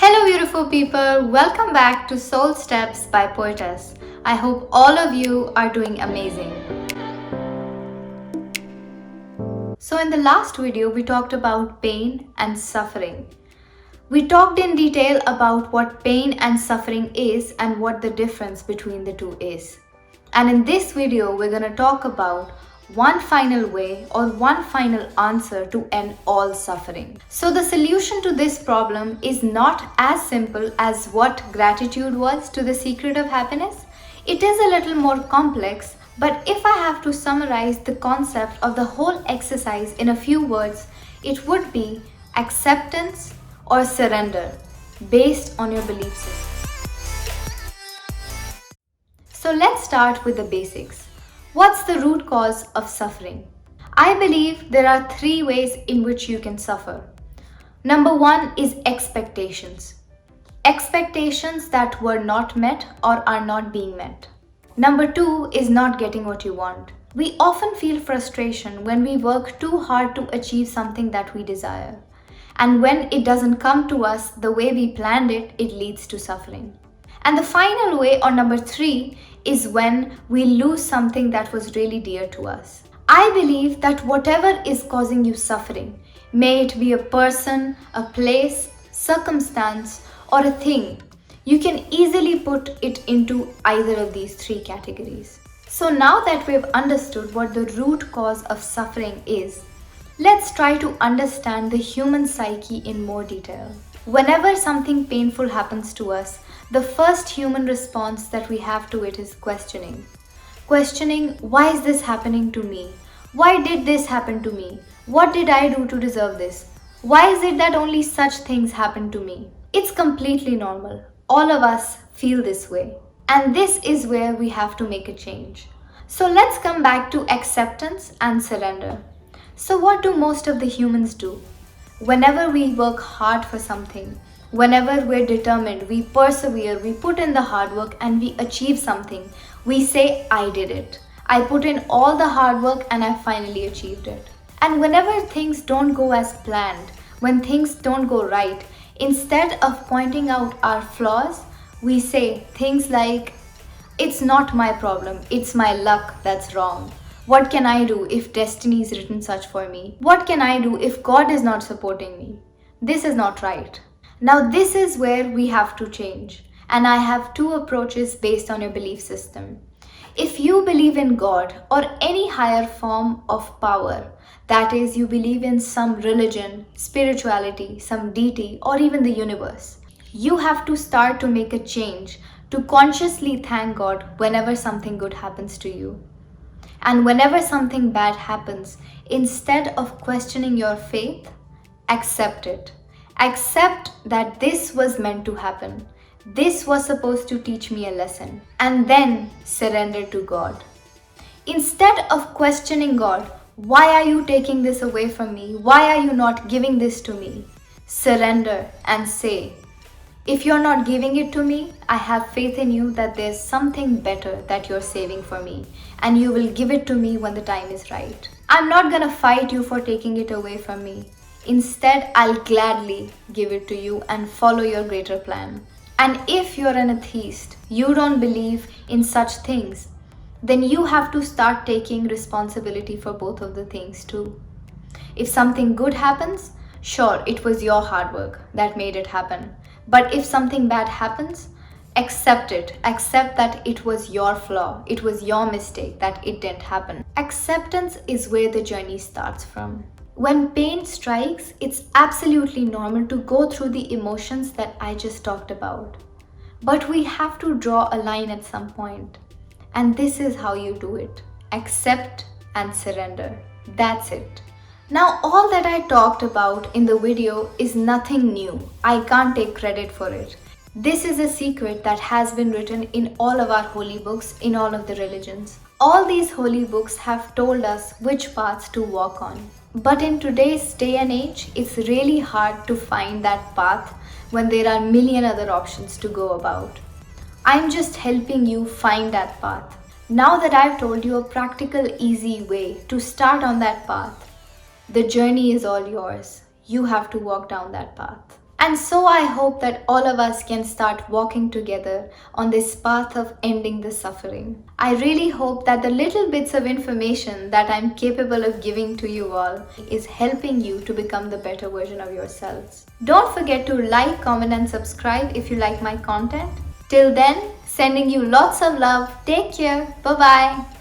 Hello beautiful people, welcome back to Soul Steps by Poetess. I hope all of you are doing amazing. So in the last video we talked about pain and suffering. We talked in detail about what pain and suffering is and what the difference between the two is. And in this video we're going to talk about one final way or one final answer to end all suffering. So the solution to this problem is not as simple as what gratitude was to the secret of happiness. It is a little more complex, but if I have to summarize the concept of the whole exercise in a few words, it would be acceptance or surrender based on your belief system. So let's start with the basics. What's the root cause of suffering? I believe there are three ways in which you can suffer. Number one is expectations. Expectations that were not met or are not being met. Number two is not getting what you want. We often feel frustration when we work too hard to achieve something that we desire. And when it doesn't come to us the way we planned it, it leads to suffering. And the final way, or number three, is when we lose something that was really dear to us. I believe that whatever is causing you suffering, may it be a person, a place, circumstance, or a thing, you can easily put it into either of these three categories. So now that we've understood what the root cause of suffering is, let's try to understand the human psyche in more detail. Whenever something painful happens to us, the first human response that we have to it is questioning. Questioning, why is this happening to me? Why did this happen to me? What did I do to deserve this? Why is it that only such things happen to me? It's completely normal. All of us feel this way. And this is where we have to make a change. So let's come back to acceptance and surrender. So what do most of the humans do? Whenever we work hard for something, whenever we're determined, we persevere, we put in the hard work and we achieve something, we say, I did it. I put in all the hard work and I finally achieved it. And whenever things don't go as planned, when things don't go right, instead of pointing out our flaws, we say things like, it's not my problem, it's my luck that's wrong. What can I do if destiny is written such for me? What can I do if God is not supporting me? This is not right. Now this is where we have to change. And I have two approaches based on your belief system. If you believe in God or any higher form of power, that is, you believe in some religion, spirituality, some deity, or even the universe, you have to start to make a change to consciously thank God whenever something good happens to you. And whenever something bad happens, instead of questioning your faith, accept it. Accept that this was meant to happen. This was supposed to teach me a lesson. And then surrender to God. Instead of questioning God, why are you taking this away from me? Why are you not giving this to me? Surrender and say, if you're not giving it to me, I have faith in you that there's something better that you're saving for me, and you will give it to me when the time is right. I'm not gonna fight you for taking it away from me. Instead, I'll gladly give it to you and follow your greater plan. And if you're an atheist, you don't believe in such things, then you have to start taking responsibility for both of the things too. If something good happens, sure, it was your hard work that made it happen. But if something bad happens, accept it. Accept that it was your flaw. It was your mistake that it didn't happen. Acceptance is where the journey starts from. When pain strikes, it's absolutely normal to go through the emotions that I just talked about. But we have to draw a line at some point. And this is how you do it. Accept and surrender. That's it. Now all that I talked about in the video is nothing new. I can't take credit for it. This is a secret that has been written in all of our holy books, in all of the religions. All these holy books have told us which paths to walk on. But in today's day and age, it's really hard to find that path when there are a million other options to go about. I'm just helping you find that path. Now that I've told you a practical, easy way to start on that path, the journey is all yours. You have to walk down that path. And so I hope that all of us can start walking together on this path of ending the suffering. I really hope that the little bits of information that I'm capable of giving to you all is helping you to become the better version of yourselves. Don't forget to like, comment and subscribe if you like my content. Till then, sending you lots of love. Take care. Bye-bye.